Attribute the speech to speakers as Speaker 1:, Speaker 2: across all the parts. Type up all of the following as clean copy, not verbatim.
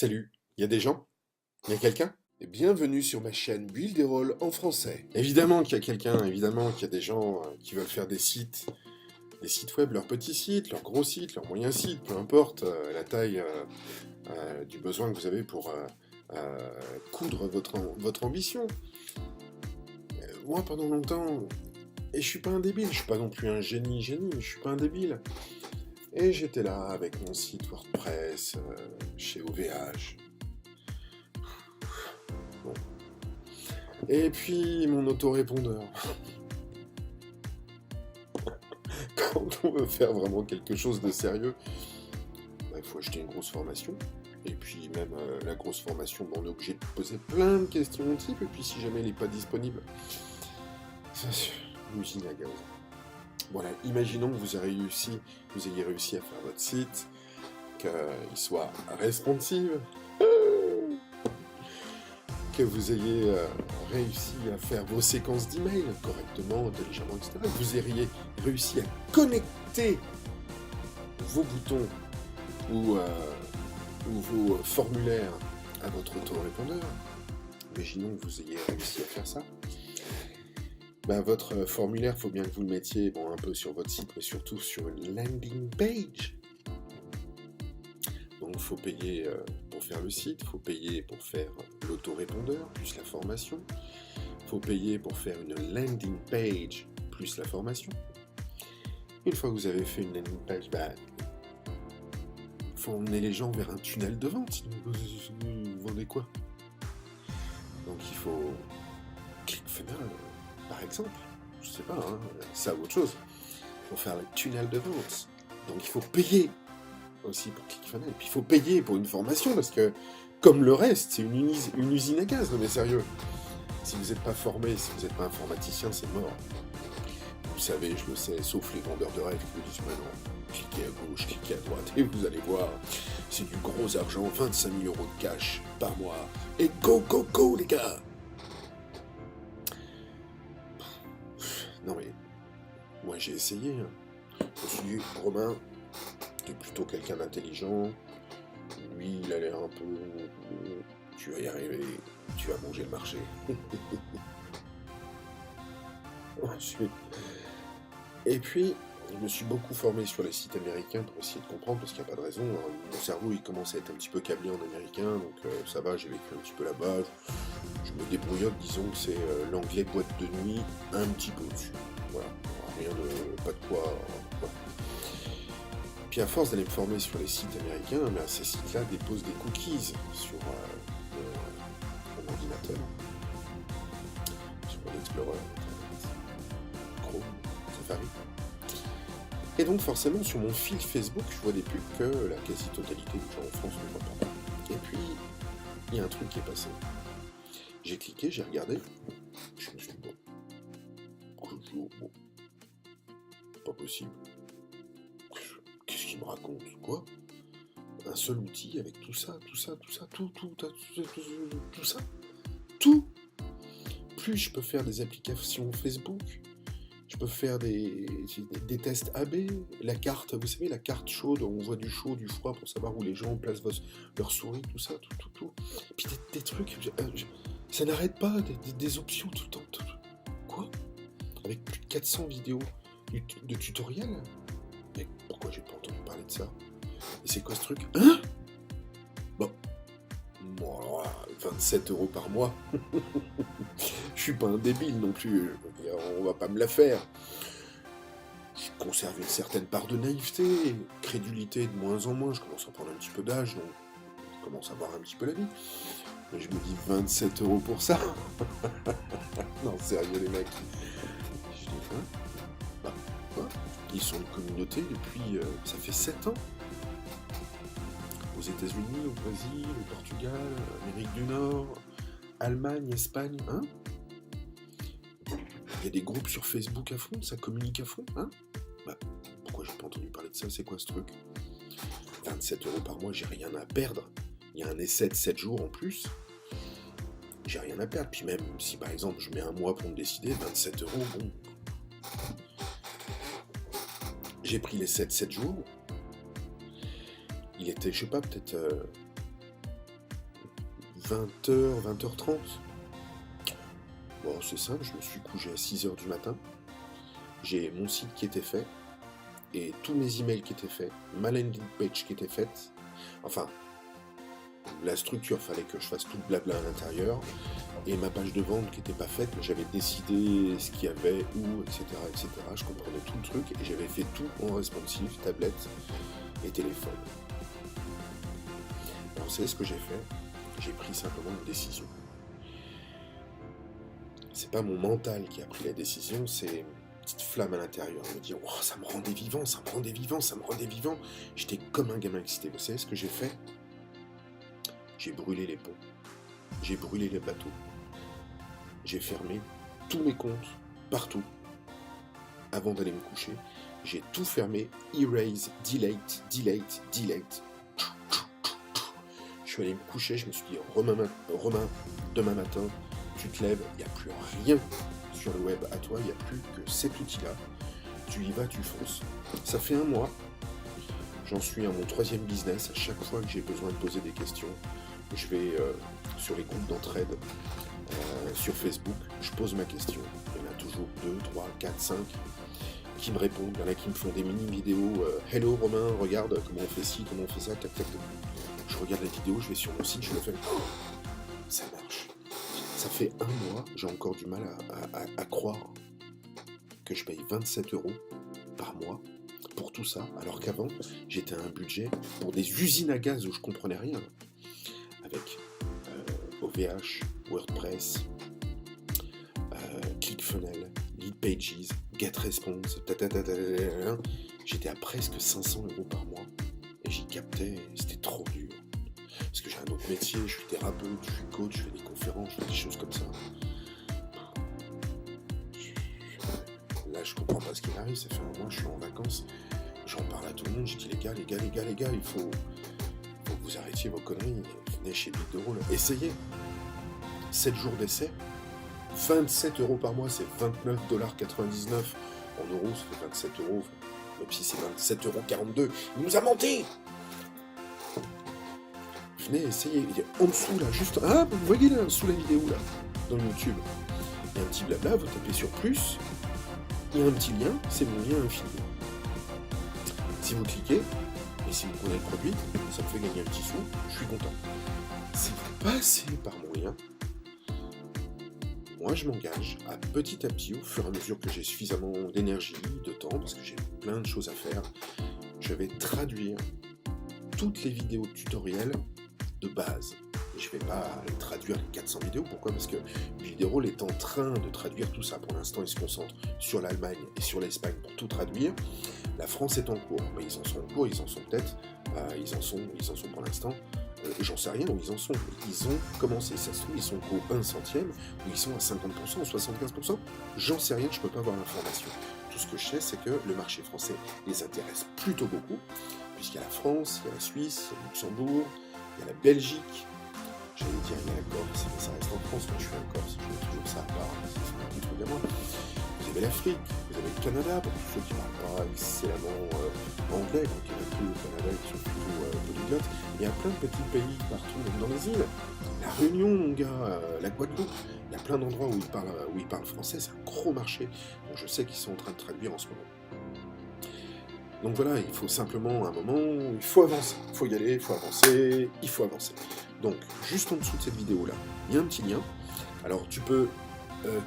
Speaker 1: Salut, il y a des gens? Il y a quelqu'un? Et bienvenue sur ma chaîne Build et Roll en français. Évidemment qu'il y a quelqu'un, évidemment qu'il y a des gens qui veulent faire des sites web, leurs petits sites, leurs gros sites, leurs moyens sites, peu importe la taille du besoin que vous avez pour coudre votre ambition. Moi, pendant longtemps, et je suis pas un débile, je suis pas non plus un génie, mais je suis pas un débile. Et j'étais là avec mon site WordPress chez OVH. Bon. Et puis mon autorépondeur. Quand on veut faire vraiment quelque chose de sérieux, il faut acheter une grosse formation. Et puis même la grosse formation, on est obligé de poser plein de questions type. Et puis si jamais elle n'est pas disponible, c'est une usine à gaz. Voilà, imaginons que vous ayez réussi à faire votre site, qu'il soit responsive, que vous ayez réussi à faire vos séquences d'email correctement, intelligemment, etc. Que vous ayez réussi à connecter vos boutons ou vos formulaires à votre autorépondeur. Imaginons que vous ayez réussi à faire ça. Ben, votre formulaire, il faut bien que vous le mettiez un peu sur votre site, mais surtout sur une landing page. Donc il faut payer pour faire le site, il faut payer pour faire l'autorépondeur, plus la formation. Il faut payer pour faire une landing page, plus la formation. Une fois que vous avez fait une landing page, il faut emmener les gens vers un tunnel de vente. Vous vendez quoi? Donc il faut ClickFunnels, par exemple. Je sais pas, ça ou autre chose. Pour faire le tunnel de vente. Donc il faut payer aussi pour ClickFunnels. Puis il faut payer pour une formation parce que, comme le reste, c'est une usine à gaz, non mais sérieux. Si vous n'êtes pas formé, si vous n'êtes pas informaticien, c'est mort. Vous savez, je le sais, sauf les vendeurs de rêves qui vous disent maintenant, cliquez à gauche, cliquez à droite, et vous allez voir, c'est du gros argent, 25 000 € de cash par mois. Et go, go, go, les gars! Non mais, moi j'ai essayé. Je me suis dit, Romain, t'es plutôt quelqu'un d'intelligent. Lui, il a l'air un peu... Tu vas y arriver, tu vas manger le marché. Ensuite... Et puis, je me suis beaucoup formé sur les sites américains pour essayer de comprendre, parce qu'il n'y a pas de raison. Mon cerveau, il commence à être un petit peu câblé en américain, donc ça va, j'ai vécu un petit peu là-bas. Je me débrouillote, disons que c'est l'anglais boîte de nuit, un petit peu au-dessus. Voilà, rien de... pas de quoi... voilà. Puis à force d'aller me former sur les sites américains, ces sites-là déposent des cookies sur mon ordinateur, sur l'Explorer, Chrome, Safari. Et donc forcément sur mon fil Facebook, je vois des pubs que la quasi-totalité des gens en France ne voient pas. Et puis, il y a un truc qui est passé. J'ai cliqué, j'ai regardé, je me suis dit, bon, pas possible. Qu'est-ce qu'il me raconte? Quoi? Un seul outil avec tout ça. Tout. Plus je peux faire des applications Facebook, je peux faire des tests AB, la carte, vous savez, la carte chaude, on voit du chaud, du froid pour savoir où les gens placent leur souris, tout ça, tout. Puis des trucs, ça n'arrête pas, des options tout le temps. Quoi? Avec plus de 400 vidéos de tutoriels? Mais pourquoi j'ai pas entendu parler de ça? Et c'est quoi ce truc? Hein? Bon, alors là, 27 € par mois. Je suis pas un débile non plus, on va pas me la faire. Je conserve une certaine part de naïveté, crédulité de moins en moins, je commence à prendre un petit peu d'âge, donc je commence à voir un petit peu la vie. Mais je me dis 27 € pour ça? Non, sérieux les mecs. Je dis, quoi? Ils sont une communauté depuis, ça fait 7 ans. Aux États-Unis, au Brésil, au Portugal, Amérique du Nord, Allemagne, Espagne, hein? Il y a des groupes sur Facebook à fond, ça communique à fond, hein? Pourquoi j'ai pas entendu parler de ça? C'est quoi ce truc? 27 € par mois, j'ai rien à perdre. Il y a un essai de 7 jours en plus. J'ai rien à perdre. Puis même si par exemple je mets un mois pour me décider, 27 €, bon. J'ai pris l'essai de 7 jours. Il était, je sais pas, peut-être 20h, 20h30. Bon, c'est simple, je me suis couché à 6h du matin. J'ai mon site qui était fait, et tous mes emails qui étaient faits, ma landing page qui était faite. Enfin, la structure, fallait que je fasse tout le blabla à l'intérieur, et ma page de vente qui n'était pas faite, mais j'avais décidé ce qu'il y avait, où, etc., etc. Je comprenais tout le truc, et j'avais fait tout en responsive, tablette et téléphone. Alors, vous savez ce que j'ai fait? J'ai pris simplement une décision. C'est pas mon mental qui a pris la décision, c'est une petite flamme à l'intérieur. Me dire, oh, ça me rendait vivant, ça me rendait vivant, ça me rendait vivant. J'étais comme un gamin excité. Vous savez ce que j'ai fait? J'ai brûlé les ponts. J'ai brûlé les bateaux. J'ai fermé tous mes comptes, partout. Avant d'aller me coucher, j'ai tout fermé. Erase, delete, delete, delete. Je suis allé me coucher, je me suis dit, Romain, demain matin, tu te lèves, il n'y a plus rien sur le web à toi, il n'y a plus que cet outil-là. Tu y vas, tu fonces. Ça fait 1 mois, j'en suis à mon 3e business. À chaque fois que j'ai besoin de poser des questions, je vais sur les groupes d'entraide, sur Facebook, je pose ma question. Il y en a toujours 2, 3, 4, 5 qui me répondent. Il y en a qui me font des mini-vidéos. Hello Romain, regarde comment on fait ci, comment on fait ça, tac, tac, tac. Je regarde la vidéo, je vais sur mon site, je le fais. Ça marche. Ça fait 1 mois, j'ai encore du mal à croire que je paye 27 € par mois pour tout ça, alors qu'avant, j'étais à un budget pour des usines à gaz où je comprenais rien. Avec OVH, WordPress, ClickFunnels, Leadpages, GetResponse, j'étais à presque 500 € par mois. Et j'y captais, c'était trop dur. Parce que j'ai un autre métier, je suis thérapeute, je suis coach, je fais des conférences, je fais des choses comme ça. Là, je comprends pas ce qui m'arrive, ça fait 1 mois, je suis en vacances, j'en parle à tout le monde, je dis les gars, il faut que vous arrêtiez vos conneries, venez chez Big de Roll, essayez. 7 jours d'essai, 27 € par mois, c'est 29,99 $. En euros, ça fait 27 €, même si c'est 27,42 €, il nous a menti. Venez, essayez. Il est en dessous, là, juste... Ah, vous voyez, là, sous la vidéo, là, dans YouTube. Il y a un petit blabla, vous tapez sur plus, il y a un petit lien, c'est mon lien infini. Si vous cliquez, et si vous prenez le produit, ça me fait gagner un petit sou, je suis content. Si vous passez par mon lien, moi, je m'engage à petit, au fur et à mesure que j'ai suffisamment d'énergie, de temps, parce que j'ai plein de choses à faire, je vais traduire toutes les vidéos tutoriels de base. Et je ne vais pas traduire les 400 vidéos. Pourquoi? Parce que Builderall est en train de traduire tout ça. Pour l'instant, il se concentre sur l'Allemagne et sur l'Espagne pour tout traduire. La France est en cours. Mais ils en sont en cours, ils en sont peut-être. Ils en sont pour l'instant. J'en sais rien où ils en sont. Ils ont commencé. Ça se trouve, ils sont au 1 centième, ou ils sont à 50%, ou 75%. J'en sais rien, je ne peux pas avoir l'information. Tout ce que je sais, c'est que le marché français les intéresse plutôt beaucoup, puisqu'il y a la France, il y a la Suisse, il y a le Luxembourg, il y a la Belgique. J'allais dire, il y a la Corse, mais ça reste en France. Moi, je suis en Corse, je mets toujours ça à part. C'est un petit truc à moi. Vous avez l'Afrique, vous avez le Canada, pour tous ceux qui ne parlent pas excellemment anglais, donc il y en a plus au Canada qui sont plutôt polyglottes. Il y a plein de petits pays partout, même dans les îles. La Réunion, mon gars, la Guadeloupe, il y a plein d'endroits où ils parlent français, c'est un gros marché. Donc je sais qu'ils sont en train de traduire en ce moment. Donc voilà, il faut simplement un moment, il faut avancer, il faut y aller, il faut avancer, il faut avancer. Donc, juste en dessous de cette vidéo-là, il y a un petit lien. Alors, tu peux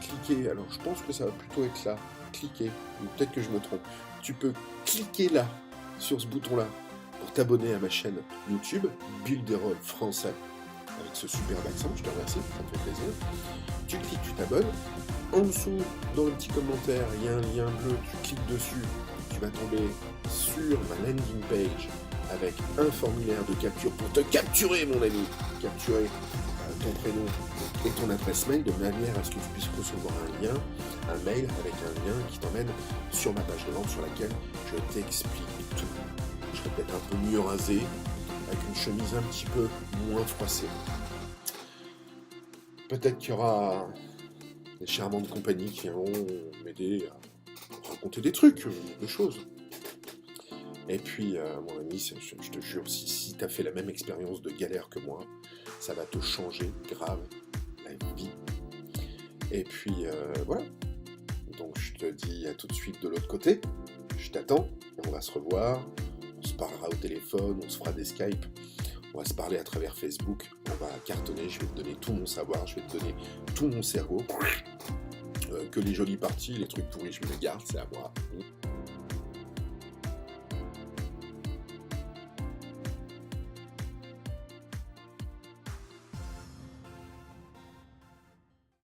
Speaker 1: cliquer, alors je pense que ça va plutôt être là, cliquer, ou peut-être que je me trompe. Tu peux cliquer là, sur ce bouton-là, pour t'abonner à ma chaîne YouTube, Builderall français, avec ce superbe accent, je te remercie, ça me fait plaisir. Tu cliques, tu t'abonnes. En dessous, dans le petit commentaire, il y a un lien bleu, tu cliques dessus, tu vas tomber sur ma landing page avec un formulaire de capture pour te capturer, mon ami, capturer ton prénom et ton adresse mail de manière à ce que tu puisses recevoir un mail avec un lien qui t'emmène sur ma page de vente sur laquelle je t'explique tout. Je serai peut-être un peu mieux rasé, avec une chemise un petit peu moins froissée. Peut-être qu'il y aura des charmantes compagnies qui viendront m'aider à raconter des trucs, des choses. Et puis, mon ami, je te jure, si tu as fait la même expérience de galère que moi, ça va te changer grave la vie. Et puis, voilà. Donc, je te dis à tout de suite de l'autre côté. Je t'attends. On va se revoir. On se parlera au téléphone. On se fera des Skype. On va se parler à travers Facebook. On va cartonner. Je vais te donner tout mon savoir. Je vais te donner tout mon cerveau. Que les jolies parties, les trucs pourris, je me les garde. C'est à moi.